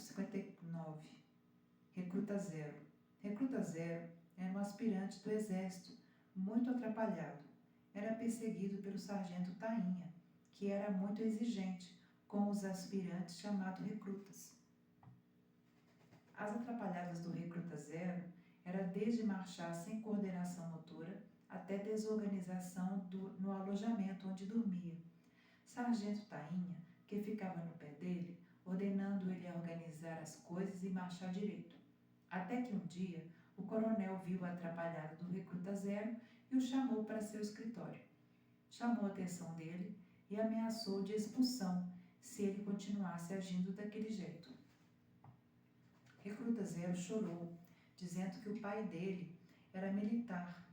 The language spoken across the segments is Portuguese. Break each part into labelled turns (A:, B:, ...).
A: 1959. Recruta Zero. Recruta Zero era um aspirante do exército, muito atrapalhado. Era perseguido pelo sargento Tainha, que era muito exigente com os aspirantes chamados recrutas. As atrapalhadas do Recruta Zero era desde marchar sem coordenação motora até desorganização no alojamento onde dormia. Sargento Tainha, que ficava no pé dele, ordenando ele a organizar as coisas e marchar direito. Até que um dia, o coronel viu a atrapalhada do Recruta Zero e o chamou para seu escritório. Chamou a atenção dele e ameaçou de expulsão se ele continuasse agindo daquele jeito. Recruta Zero chorou, dizendo que o pai dele era militar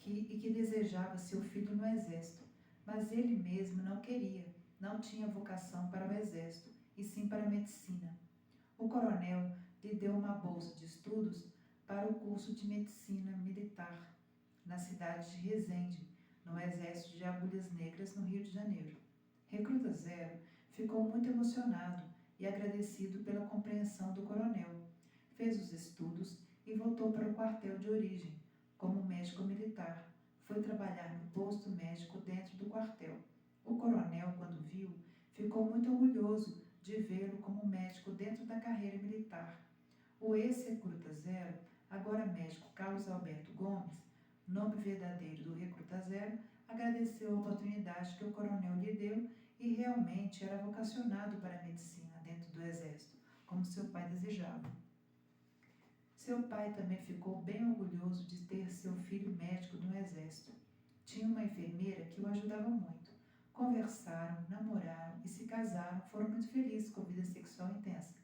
A: e que desejava seu filho no exército, mas ele mesmo não queria, não tinha vocação para o exército, e sim para a medicina. O coronel lhe deu uma bolsa de estudos para o curso de medicina militar na cidade de Resende, no Exército de Agulhas Negras, no Rio de Janeiro. Recruta Zero ficou muito emocionado e agradecido pela compreensão do coronel. Fez os estudos e voltou para o quartel de origem, como médico militar. Foi trabalhar no posto médico dentro do quartel. O coronel, quando viu, ficou muito orgulhoso de vê-lo como médico dentro da carreira militar. O ex-recruta Zero, agora médico Carlos Alberto Gomes, nome verdadeiro do Recruta Zero, agradeceu a oportunidade que o coronel lhe deu e realmente era vocacionado para a medicina dentro do exército, como seu pai desejava. Seu pai também ficou bem orgulhoso de ter seu filho médico no exército. Tinha uma enfermeira que o ajudava muito. Conversaram, namoraram e se casaram, foram muito felizes com a vida sexual intensa.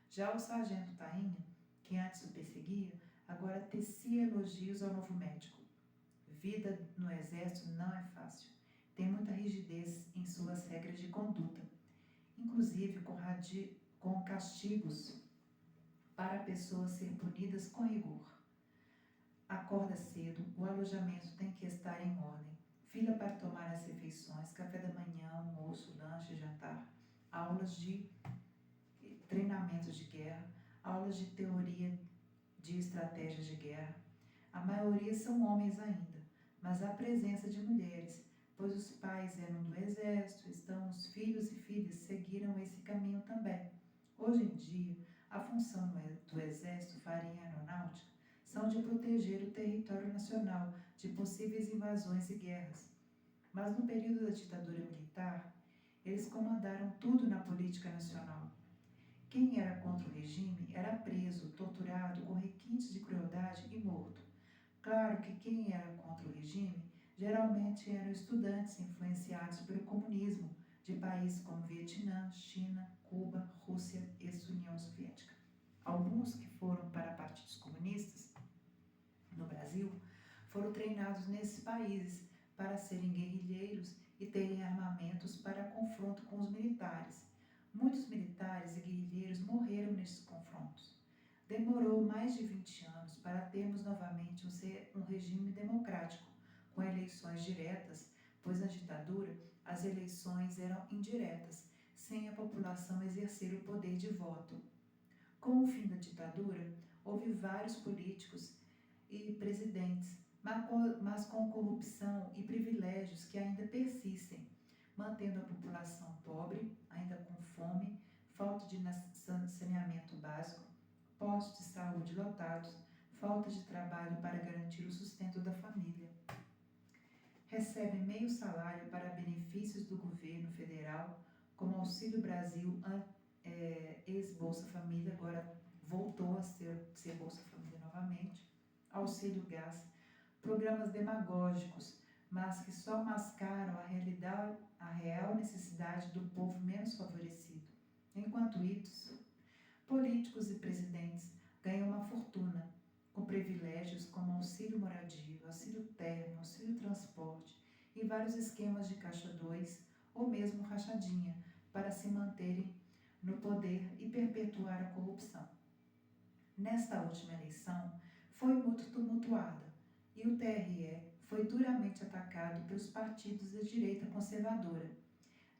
A: Já o sargento Tainha, que antes o perseguia, agora tecia elogios ao novo médico. Vida no exército não é fácil. Tem muita rigidez em suas regras de conduta, inclusive com castigos para pessoas serem punidas com rigor. Acorda cedo, o alojamento tem que estar em ordem. Fila para tomar as refeições, café da manhã, almoço, lanche, jantar, aulas de treinamentos de guerra, aulas de teoria de estratégias de guerra. A maioria são homens ainda, mas há presença de mulheres, pois os pais eram do exército, então os filhos e filhas seguiram esse caminho também. Hoje em dia, a função do exército, marinha e aeronáutica, são de proteger o território nacional de possíveis invasões e guerras. Mas no período da ditadura militar, eles comandaram tudo na política nacional. Quem era contra o regime era preso, torturado, com requintes de crueldade e morto. Claro que quem era contra o regime geralmente eram estudantes influenciados pelo comunismo de países como Vietnã, China, Cuba, Rússia e ex-União Soviética. Alguns que foram para partidos comunistas no Brasil foram treinados nesses países para serem guerrilheiros e terem armamentos para confronto com os militares. Muitos militares e guerrilheiros morreram nesses confrontos. Demorou mais de 20 anos para termos novamente um regime democrático, com eleições diretas, pois na ditadura as eleições eram indiretas, sem a população exercer o poder de voto. Com o fim da ditadura, houve vários políticos e presidentes, mas com corrupção e privilégios que ainda persistem, mantendo a população pobre, ainda com fome, falta de saneamento básico, postos de saúde lotados, falta de trabalho para garantir o sustento da família. Recebe meio salário para benefícios do governo federal, como Auxílio Brasil, ex-Bolsa Família, agora voltou a ser Bolsa Família novamente, Auxílio Gás, programas demagógicos, mas que só mascaram a real necessidade do povo menos favorecido. Enquanto isso, políticos e presidentes ganham uma fortuna, com privilégios como auxílio moradia, auxílio terno, auxílio transporte e vários esquemas de caixa 2 ou mesmo rachadinha para se manterem no poder e perpetuar a corrupção. Nesta última eleição, foi muito tumultuada e o TRE foi duramente atacado pelos partidos da direita conservadora,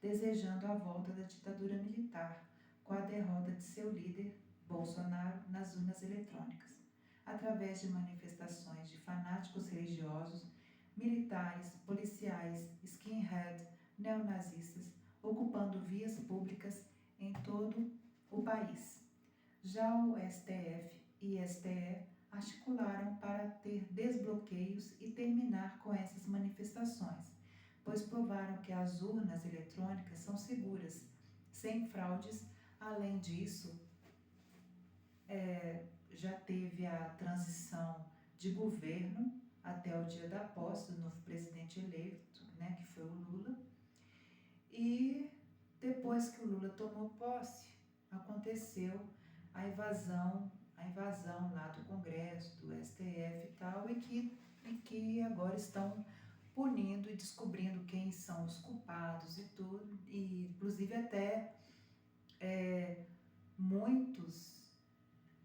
A: desejando a volta da ditadura militar, com a derrota de seu líder, Bolsonaro, nas urnas eletrônicas, através de manifestações de fanáticos religiosos, militares, policiais, skinhead, neonazistas, ocupando vias públicas em todo o país. Já o STF e STE articularam para ter desbloqueios e terminar com essas manifestações, pois provaram que as urnas eletrônicas são seguras, sem fraudes. Além disso, já teve a transição de governo até o dia da posse do novo presidente eleito, né, que foi o Lula. E depois que o Lula tomou posse, aconteceu a invasão lá do Congresso, do STF e tal, e que agora estão punindo e descobrindo quem são os culpados e tudo, e inclusive até muitos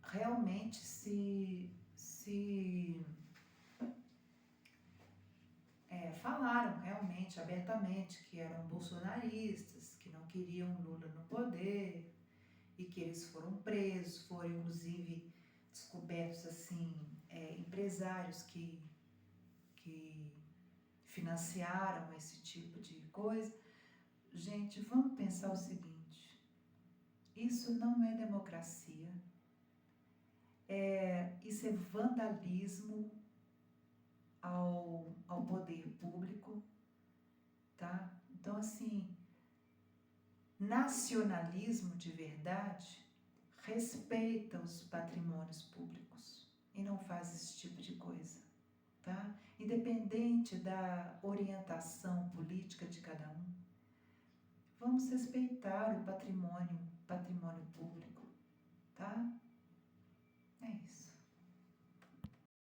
A: realmente falaram realmente abertamente que eram bolsonaristas, que não queriam Lula no poder e que eles foram presos, foram inclusive descobertos assim empresários que financiaram esse tipo de coisa. Gente, vamos pensar o seguinte: isso não é democracia, isso é vandalismo ao poder público, tá? Então, assim, nacionalismo de verdade respeita os patrimônios públicos e não faz esse tipo de coisa, tá? Independente da orientação política de cada um, vamos respeitar o patrimônio